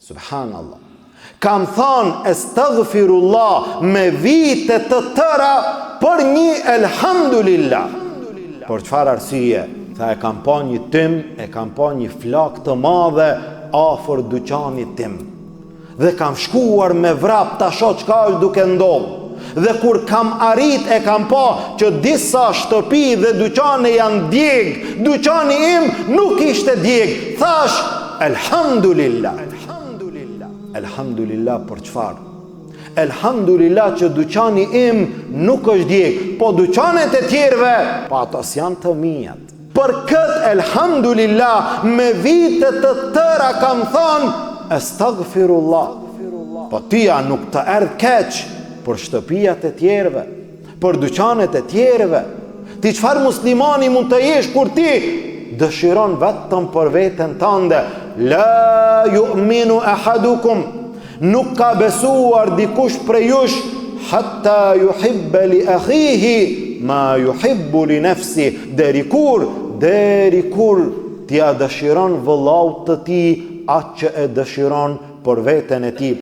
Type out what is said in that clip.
Subhanallah. Kam thonë estaghfirullah me vite të tëra për një elhamdulillah. Por çfarë arsye? Tha, e kam pa një tim, e kam pa një flak të madhe afër dyqanit tim. Dhe kam shkuar me vrap ta shoh çka është duke ndodhur. Dhe kur kam arrit e kam pa që disa shtëpi dhe dyqane janë djeg, dyqani im nuk ishte djeg. Thash, elhamdulillah. Elhamdulillah për çfarë? Elhamdulillah që dyqani im nuk është djeg, po dyqanet e tjerëve, pa atos janë të mijat. Për këtë elhamdulillah me vite të tëra kam thonë astaghfirullah. Po tia nuk të erdh keq për shtëpijat e tjerëve, për dyqanet e tjerëve. Ti çfarë muslimani mund të jesh kur ti dëshiron vetëm për veten tënde? La yu'minu ahadukum, nuk ka besuar dikush prej jush hatta yuhibba li akhihi ma yuhibbu li nafsi, deri kur t'ia dëshiron vëllaut të tij atë që e dëshiron për veten e tij.